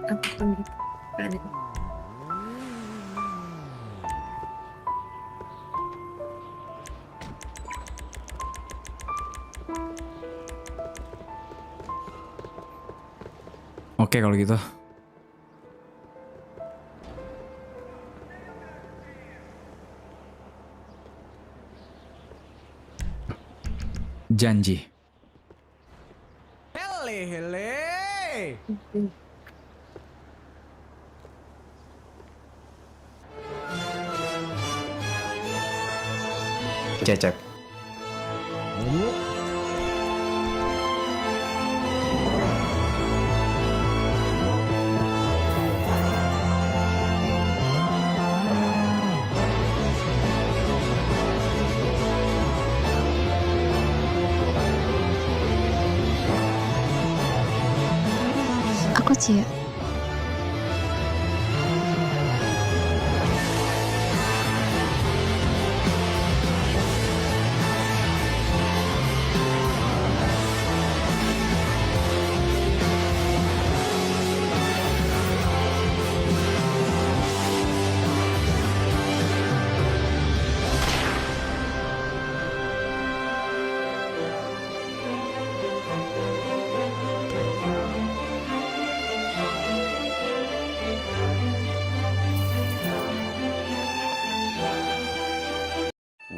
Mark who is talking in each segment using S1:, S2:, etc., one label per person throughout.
S1: apapun gitu. Gak ada.
S2: Oke kalau gitu. Janji.
S3: Hele hele.
S2: Cecep.
S1: Aku Cia.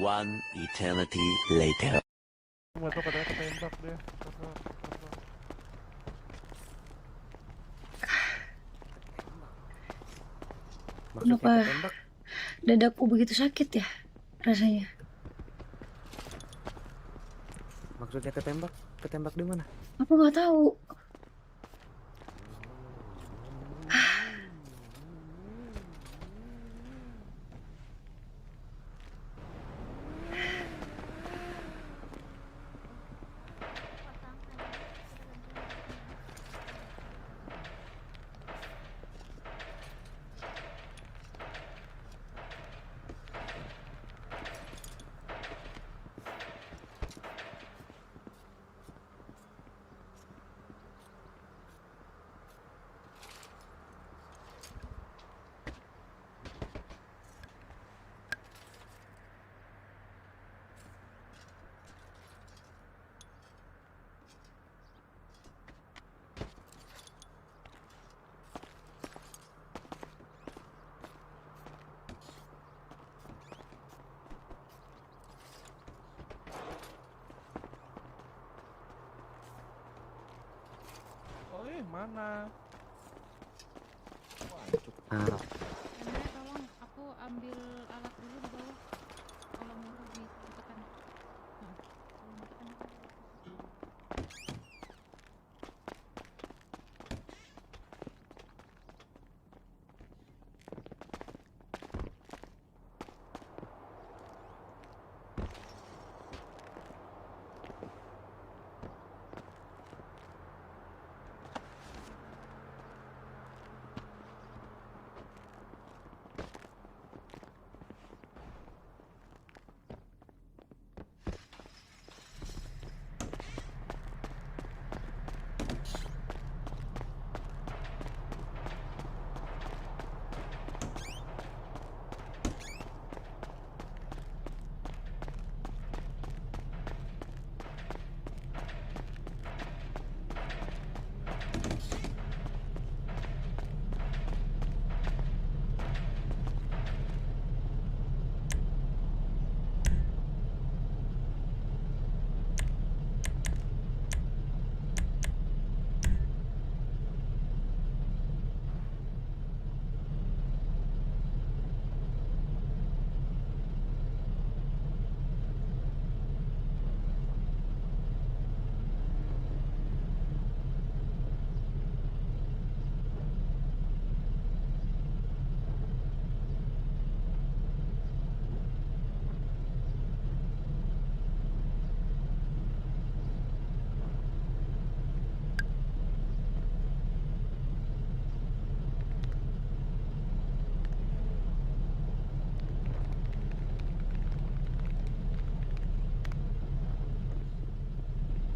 S4: One eternity later.
S5: Nggak tahu katanya ketembak dia.
S1: Kenapa dadaku begitu sakit ya rasanya?
S3: Maksudnya ketembak? Ketembak di mana?
S1: Aku nggak tahu.
S5: Oh mana?
S3: Ah,
S6: Emre, tolong aku ambil alat dulu di bawah. Tolong dulu ditekan. Tolong ditekan.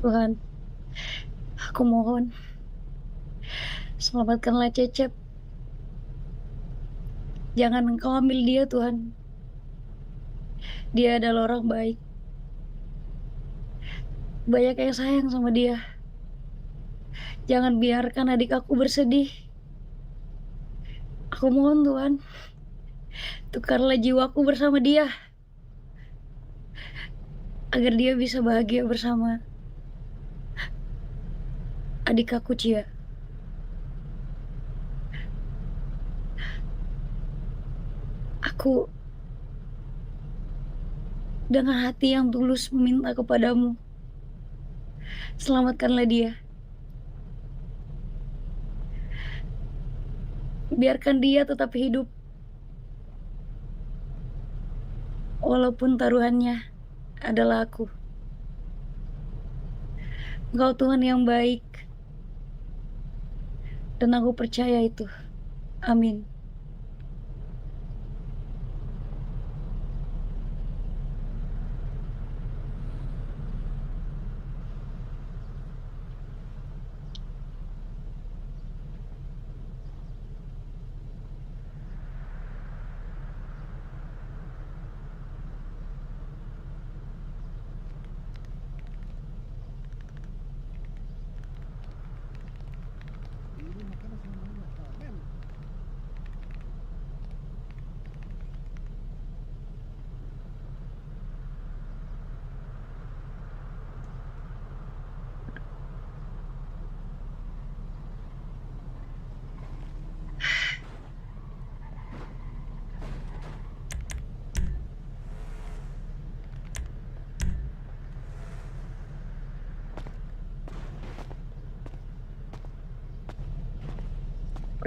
S6: Tuhan, aku mohon
S1: Selamatkanlah Cecep. Jangan Engkau ambil dia, Tuhan. Dia adalah orang baik. Banyak yang sayang sama dia. Jangan biarkan adik aku bersedih. Aku mohon Tuhan, tukarlah jiwaku bersama dia, agar dia bisa bahagia bersama adik aku Cia. Aku dengan hati yang tulus meminta kepadamu, selamatkanlah dia. Biarkan dia tetap hidup, walaupun taruhannya adalah aku. Engkau Tuhan yang baik, dan aku percaya itu. Amin.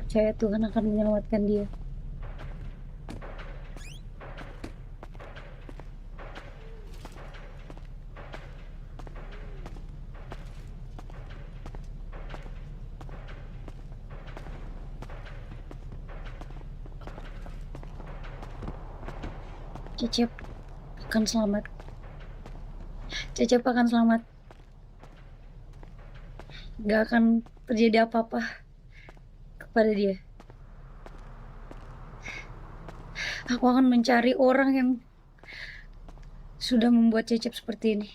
S1: Percaya Tuhan akan menyelamatkan dia. Cecep akan selamat. Cecep akan selamat. Gak akan terjadi apa-apa kepada dia. Aku akan mencari orang yang sudah membuat Cecep seperti ini.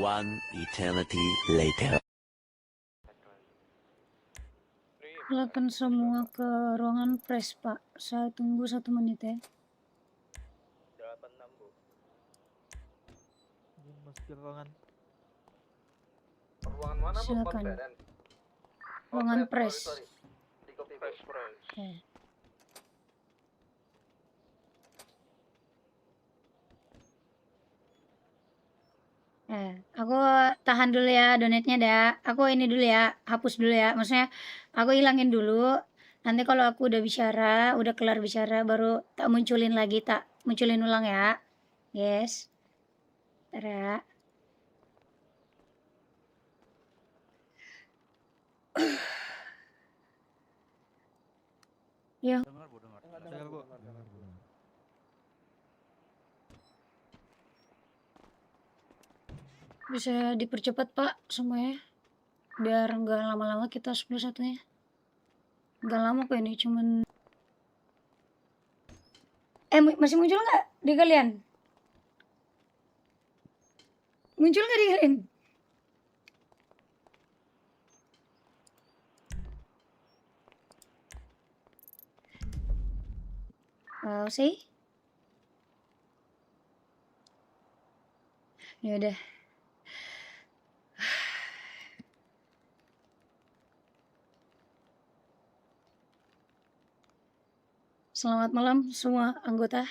S4: One eternity later.
S1: Silakan semua ke ruangan press, Pak. Saya tunggu 1 menit ya.
S5: Masuk ke ruangan.
S7: Ruangan mana bu?
S1: Silakan.
S7: Beren.
S1: Ruangan press.
S7: Sorry. Di kopi press.
S1: Oke. Aku tahan dulu ya donatnya dah. Aku ini dulu ya, hapus dulu ya. Maksudnya aku hilangin dulu. Nanti kalau aku udah bicara, udah kelar bicara, baru tak munculin lagi, tak munculin ulang ya. Yes. Ntar ya. Ya,
S5: Dengar bu, dengar. Dengar bu.
S1: bisa dipercepat Pak semuanya. Biar nggak lama-lama kita 10-1-nya. Nggak lama kok ini, cuman... masih muncul nggak di kalian? Muncul nggak di kalian? Sih? Ya udah. Selamat malam semua anggota.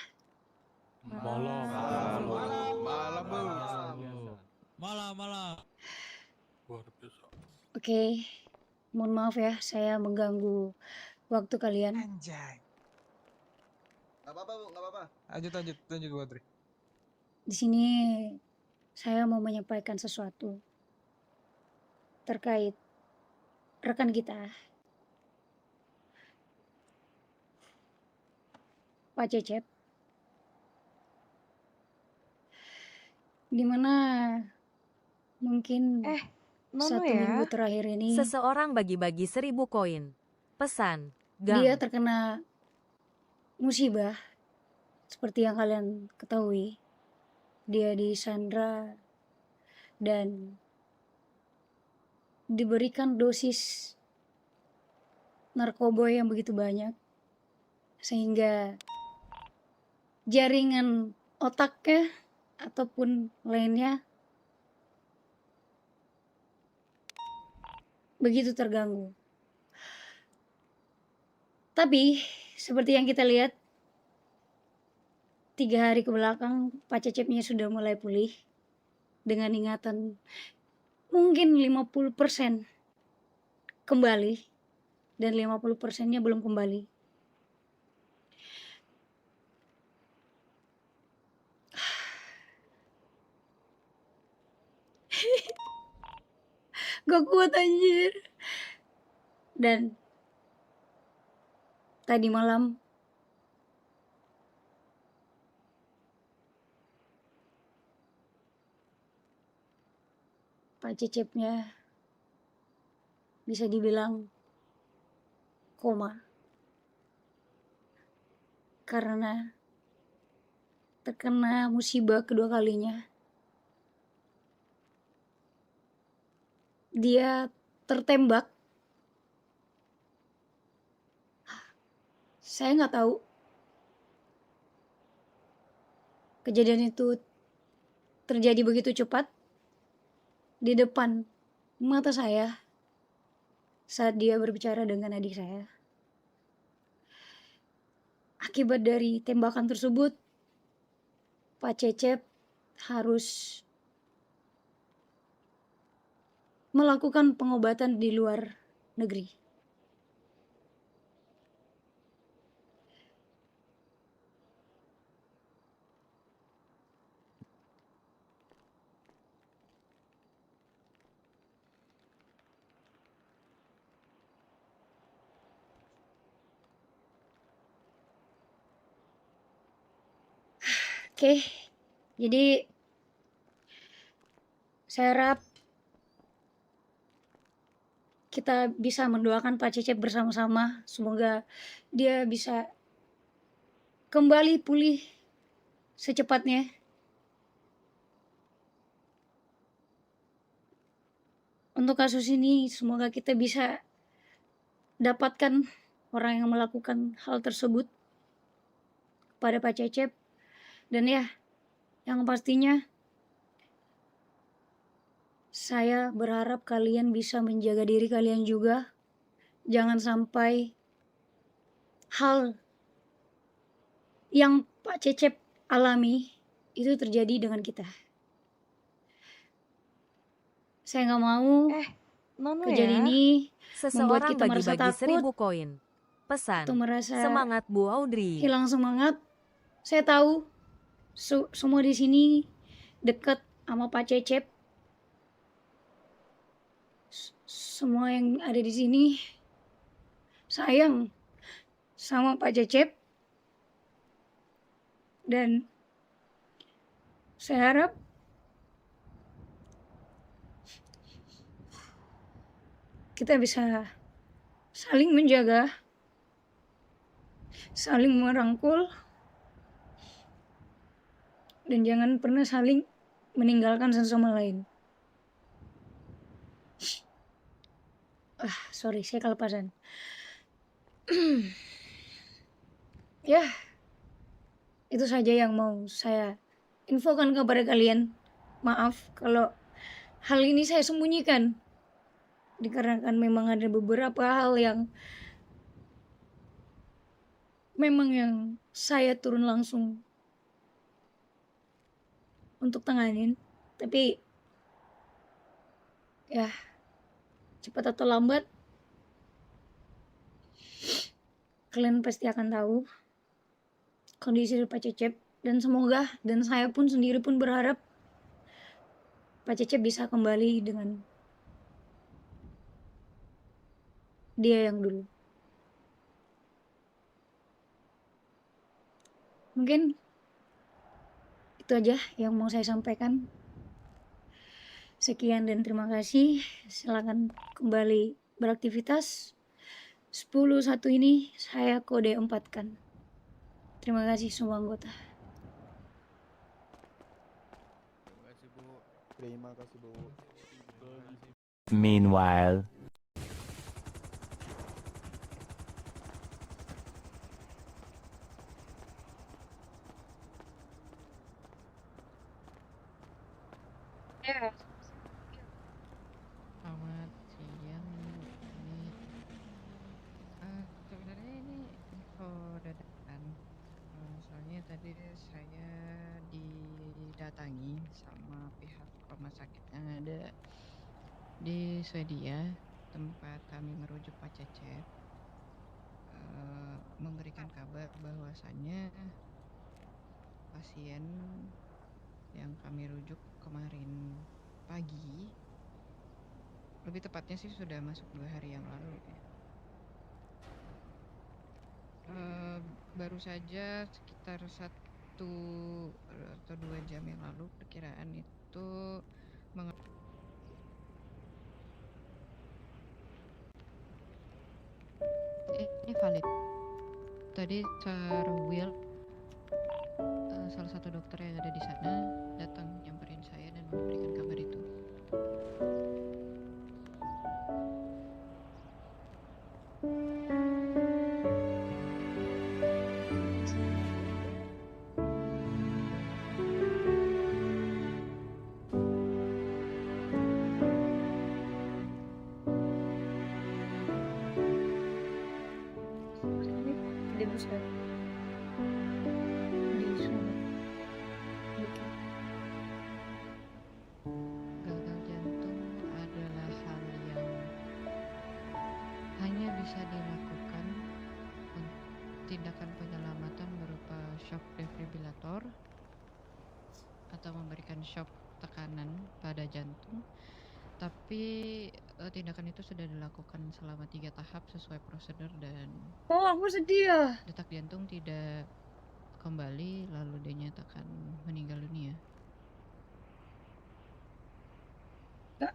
S1: Oke, mohon maaf ya saya mengganggu waktu kalian.
S7: Anjay. Gak apa-apa Bu, gak apa-apa. Lanjut Bu Adri.
S1: Di sini saya mau menyampaikan sesuatu terkait rekan kita, Pak Cecep. Dimana mungkin
S8: Nono
S1: 1 minggu
S8: ya.
S1: terakhir ini
S9: Seseorang bagi-bagi 1000 koin. Pesan,
S1: dia
S9: Gang.
S1: terkena musibah seperti yang kalian ketahui. Dia disandra dan diberikan dosis narkoba yang begitu banyak sehingga jaringan otaknya ataupun lainnya begitu terganggu. Tapi seperti yang kita lihat 3 hari ke belakang Pak Cecepnya sudah mulai pulih dengan ingatan mungkin 50% kembali dan 50%-nya belum kembali. Gak kuat anjir. Dan tadi malam Pak Cecepnya bisa dibilang koma karena terkena musibah kedua kalinya. Dia tertembak. Saya nggak tahu kejadian itu terjadi begitu cepat di depan mata saya saat dia berbicara dengan adik saya. Akibat dari tembakan tersebut, Pak Cecep harus melakukan pengobatan di luar negeri. Oke, jadi saya harap kita bisa mendoakan Pak Cecep bersama-sama. Semoga dia bisa kembali pulih secepatnya. Untuk kasus ini semoga kita bisa dapatkan orang yang melakukan hal tersebut kepada Pak Cecep. Dan ya, yang pastinya saya berharap kalian bisa menjaga diri kalian juga. Jangan sampai hal yang Pak Cecep alami itu terjadi dengan kita. Saya nggak mau
S8: Nono
S1: kejadian
S8: ya.
S1: ini membuat
S9: Seseorang
S1: kita merasa
S9: bagi-bagi
S1: takut
S9: 1000 koin. Pesan,
S1: atau merasa
S9: semangat Bu Audrey.
S1: hilang semangat. Saya tahu semua di sini dekat sama Pak Cecep. Semua yang ada di sini sayang sama Pak Cecep. Dan saya harap kita bisa saling menjaga, saling merangkul, dan jangan pernah saling meninggalkan satu sama lain. Sorry, saya kelepasan. Ya, itu saja yang mau saya infokan kepada kalian. Maaf kalau hal ini saya sembunyikan, dikarenakan memang ada beberapa hal yang memang yang saya turun langsung untuk tanganin, tapi ya cepat atau lambat kalian pasti akan tahu kondisi dari Pak Cecep, dan semoga dan saya pun sendiri pun berharap Pak Cecep bisa kembali dengan dia yang dulu. Mungkin itu aja yang mau saya sampaikan. Sekian dan terima kasih. Silakan kembali beraktivitas. 10.1 ini saya kode 4-kan. Terima kasih semua anggota.
S7: Terima kasih, Bu.
S4: Meanwhile.
S1: Ya.
S6: Selamat siang Bu. Ini sebenarnya ini info dadakan. Soalnya tadi saya didatangi sama pihak rumah sakit yang ada di Swedia, tempat kami merujuk Pak Cecep, memberikan kabar bahwasannya pasien yang kami rujuk kemarin pagi, lebih tepatnya sih sudah masuk 2 hari yang lalu ya. Baru saja sekitar 1 atau 2 jam yang lalu perkiraan itu ini valid. Tadi Sir Will, salah satu dokter yang ada di sana, datang nyamperin saya dan memberikan kabar itu.
S1: Tidak bisa disuruh. Oke.
S6: Gagal jantung adalah hal yang hanya bisa dilakukan tindakan penyelamatan berupa shock defibrillator atau memberikan shock tekanan pada jantung. Tapi tindakan itu sudah dilakukan selama 3 tahap sesuai prosedur dan
S1: Oh, aku sedih ya.
S6: detak jantung tidak kembali, lalu dinyatakan meninggal dunia.
S1: Kak.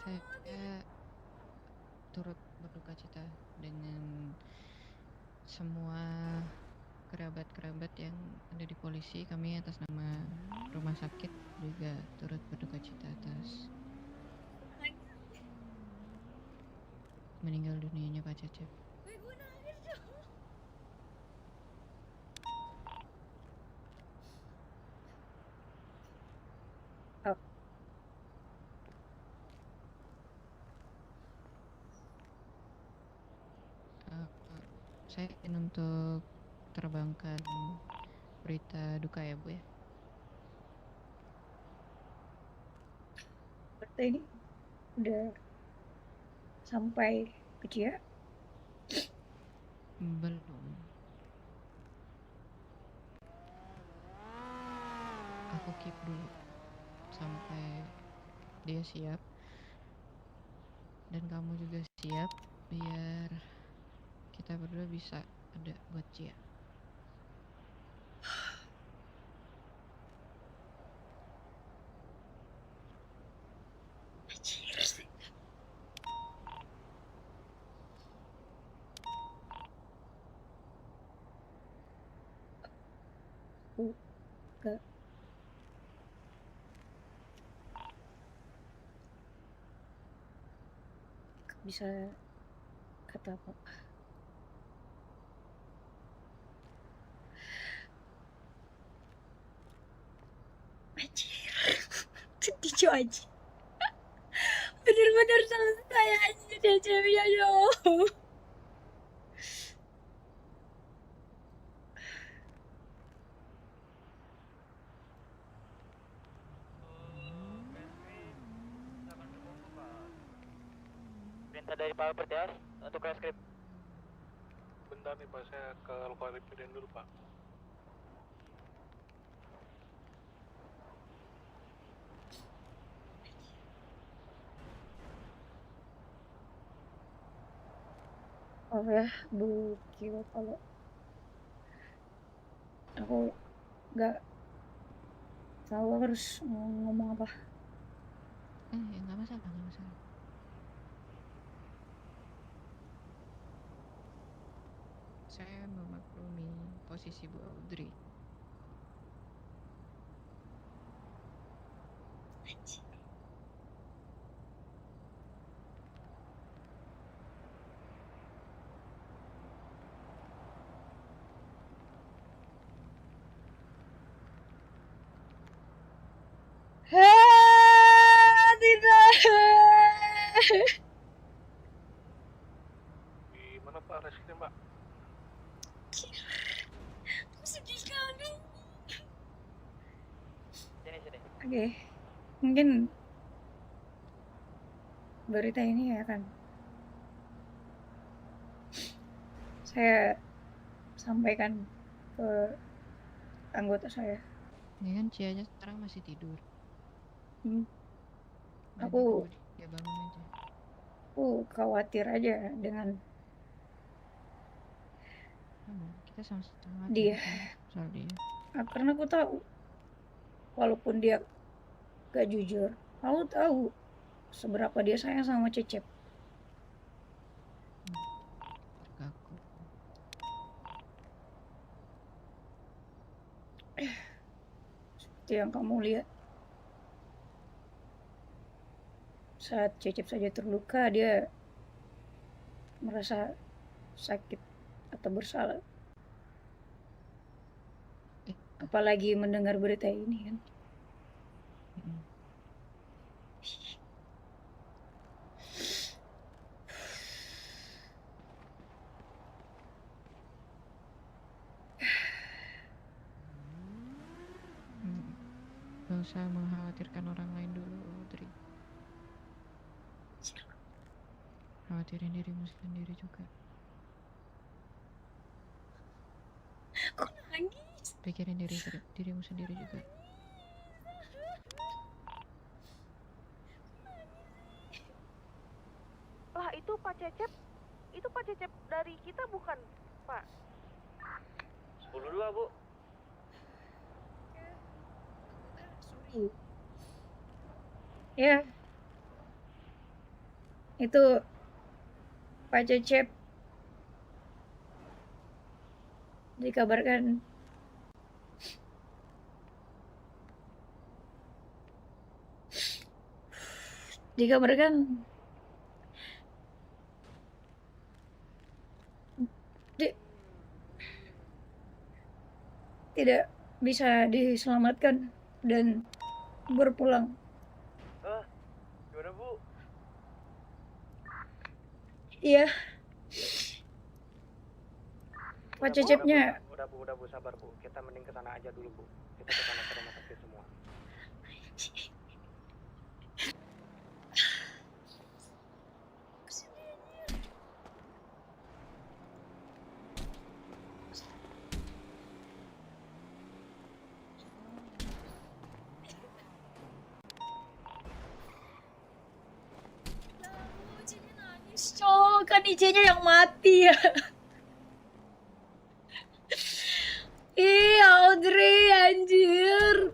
S6: Saya turut berduka cita dengan semua kerabat-kerabat yang ada di polisi. Kami atas nama rumah sakit juga turut berduka cita atas meninggal dunianya Pak Cecep.
S1: Oh.
S6: Saya ingin untuk terbangkan berita duka ya Bu ya.
S1: Berarti ini udah sampai ke Cia?
S6: Belum. Aku keep dulu sampai dia siap dan kamu juga siap, biar kita berdua bisa ada buat Cia.
S1: aku gak bisa kata apa. Anjir. Sedih cuy anjir. Bener-bener selesai anjir ya ceweknya yo.
S5: Perintah dari Pak Pertias untuk reskrip. Bentar nih Pak, saya ke lokal Ripiden dulu Pak.
S1: Oh ya, Bu Kio, kalau aku gak tahu harus ngomong apa.
S6: Ya nggak masalah, nggak masalah. Saya memaklumi posisi Bu Audrey.
S1: Tidak.
S5: Di mana Pak reskripnya Pak?
S1: Sedih sekali.
S5: Sini.
S1: Oke, mungkin berita ini akan saya sampaikan ke anggota saya.
S6: Ya kan Cianya sekarang masih tidur.
S1: Hmm,
S6: Nanti
S1: Aku-
S6: tunggu dia bangun aja.
S1: Aku khawatir aja dengan
S6: Kita sama-sama
S1: Dia.
S6: soal dia.
S1: karena aku tahu walaupun dia gak jujur, aku tahu seberapa dia sayang sama Cecep.
S6: Terkaku.
S1: Seperti yang kamu lihat, saat Cecep saja terluka, dia merasa sakit atau bersalah. Apalagi mendengar berita ini kan.
S6: Mm-mm. Gak usah mengkhawatirkan orang lain dulu, Audrey. Khawatirin dirimu sendiri juga.
S1: Kok nangis?
S6: Pikirin dirimu sendiri juga.
S8: Lah itu Pak Cecep dari kita bukan Pak?
S5: 10-2 Bu.
S1: Sorry. Ya, itu Pak Cecep dikabarkan tidak bisa diselamatkan dan berpulang.
S5: Gimana Bu?
S1: Iya. Pak Cecepnya
S3: Udah Bu, sabar Bu. Kita mending ke sana aja dulu Bu. Kita ke sana ke rumah sakit semua.
S1: kan IC-nya yang mati ya. Ih, Audrey anjir.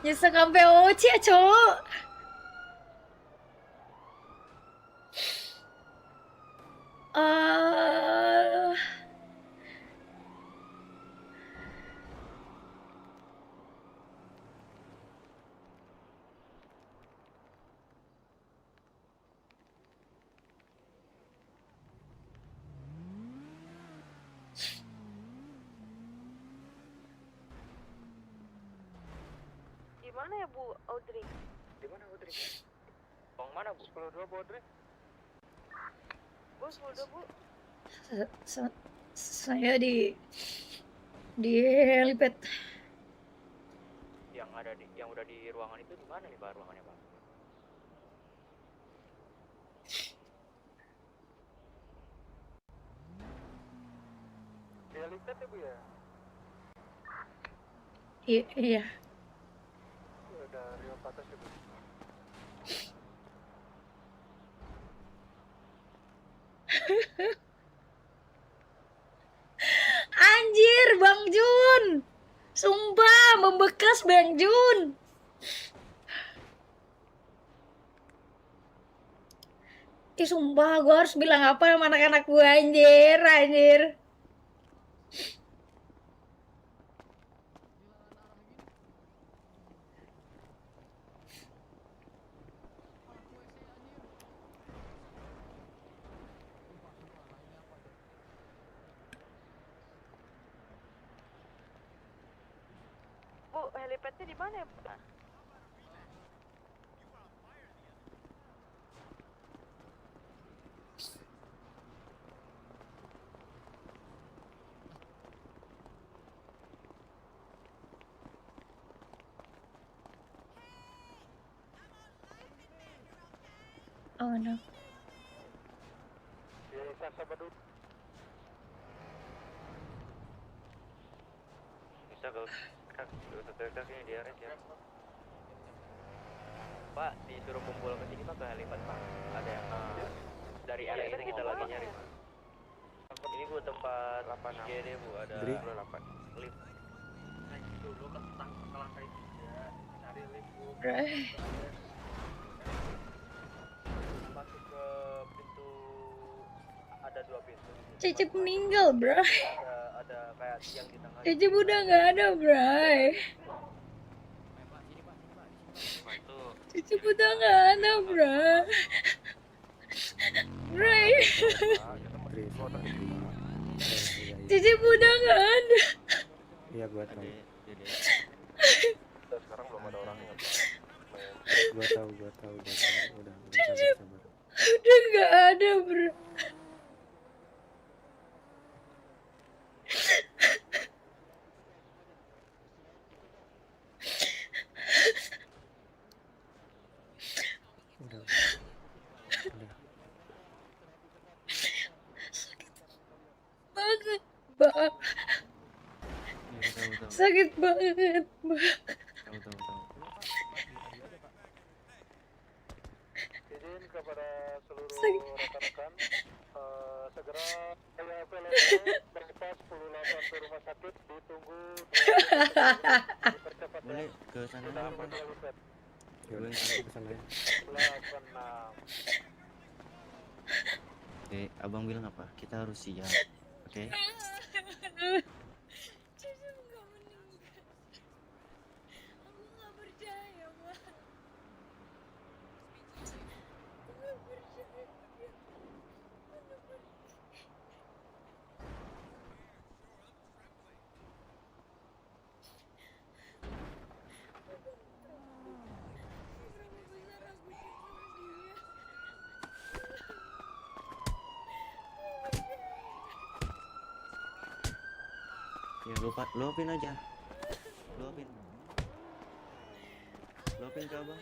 S1: Nyesek sampai OC ya, cowok. Eh,
S8: Gimana ya Bu Audrey?
S3: Di mana Audrey? Bang mana Bu?
S5: 10-2 Bu Audrey.
S8: Bu, udah Bu.
S1: saya di helipad.
S3: Yang udah di ruangan itu di mana nih Pak ruangannya Pak?
S5: Di helipad ya Bu ya?
S1: Iya.
S5: Udah Rio ke atas ya Bu.
S1: Anjir, Bang Jun. Sumpah, membekas Bang Jun. Ih, sumpah, gue harus bilang apa sama anak-anak gue, anjir.
S8: Bu, helipadnya di mana ya Bu?
S1: Oh no.
S5: Di sabar dulu.
S3: Bisa gak usah teriak ini di RS ya. Pak, disuruh kumpul ke sini Pak ke helipad Pak. Ada yang dari area ini kita lagi nyari Pak. Ini Bu tempat IGD Bu, ada 8 lift. Naik dulu ke lantai 3, cari lift Bu. Masuk ke pintu, ada 2 pintu.
S1: Cecep meninggal, bro.
S3: Ada kayak tiang di tengah.
S1: Cecep udah nggak ada, bro. Cecep udah nggak ada, bro. Bro. Cecep udah nggak ada.
S3: Iya gua tahu.
S5: Sekarang belum ada orangnya.
S3: Gua tahu. Udah sabar.
S1: Udah nggak ada, bro.
S3: Udah.
S1: Banget, Bang. Sakit banget, Bang.
S5: Izin kepada seluruh
S1: Sakit.
S5: rekan-rekan segera saya PLN bypass 10 ke rumah sakit ditunggu dipercepat ya.
S3: Boleh ke sana
S5: Sudah
S3: apa?
S5: aman helipad.
S3: Boleh ke sana ya.
S5: 86.
S3: Oke, abang bilang apa? Kita harus siap. Oke.
S1: Cecep nggak meninggal. Aku nggak percaya, Bang. Aku nggak percaya.
S3: Ya luapin aja. Luapin ke abang.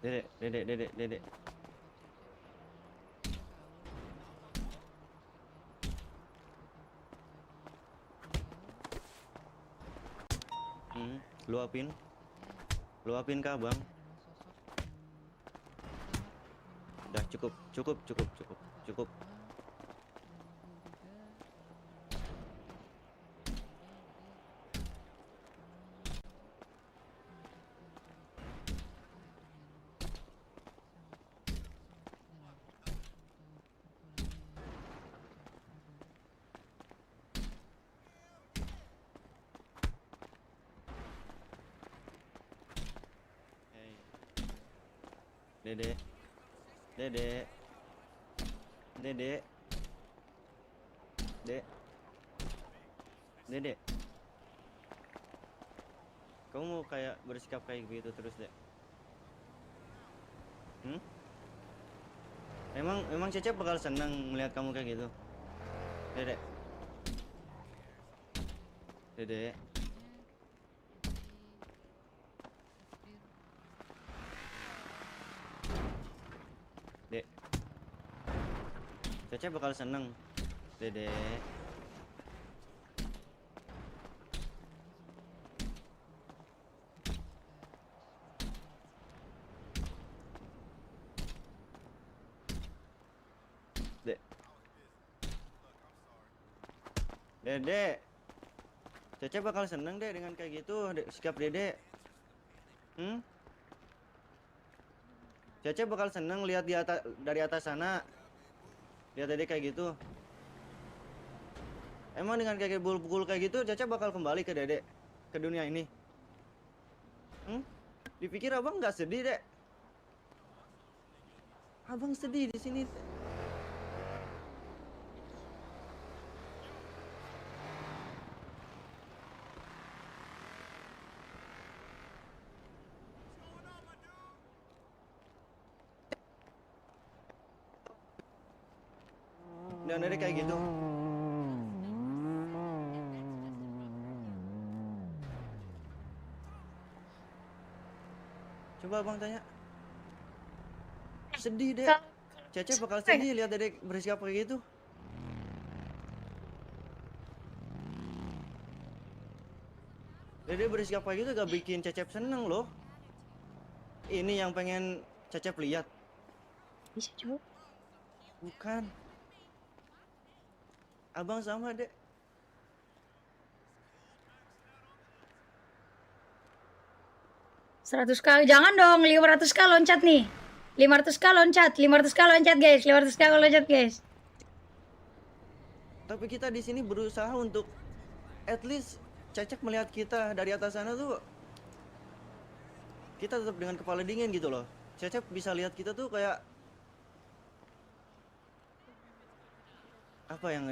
S3: Dedek. Luapin ke abang. Udah cukup. Dedek. Kamu mau kayak bersikap kayak gitu terus, Dek? Emang Cecep bakal senang melihat kamu kayak gitu? Dedek. Dek. Cecep bakal senang, Dedek. Dedek, Cecep bakal seneng deh dengan kayak gitu, sikap Dedek. Cecep bakal seneng lihat dari atas sana, lihat Dedek kayak gitu. Emang dengan kayak pukul kayak gitu, Cecep bakal kembali ke Dedek, ke dunia ini. Dipikir abang nggak sedih, Dek? Abang sedih di sini. Dan Dedek kayak gitu. Coba abang tanya. Sedih, Dek. Cecep bakal sedih lihat Dedek bersikap kayak gitu. Dedek bersikap kayak gitu gak bikin Cecep seneng loh. Ini yang pengen Cecep lihat.
S1: Bisa jawab.
S3: Bukan. Abang sama, Dek.
S1: Seratus kali, jangan dong, 500 kali loncat nih. 500 kali loncat guys, 500 kali loncat guys.
S3: Tapi kita di sini berusaha untuk at least Cecep melihat kita dari atas sana tuh. Kita tetap dengan kepala dingin gitu loh. Cecep bisa lihat kita tuh kayak apa yang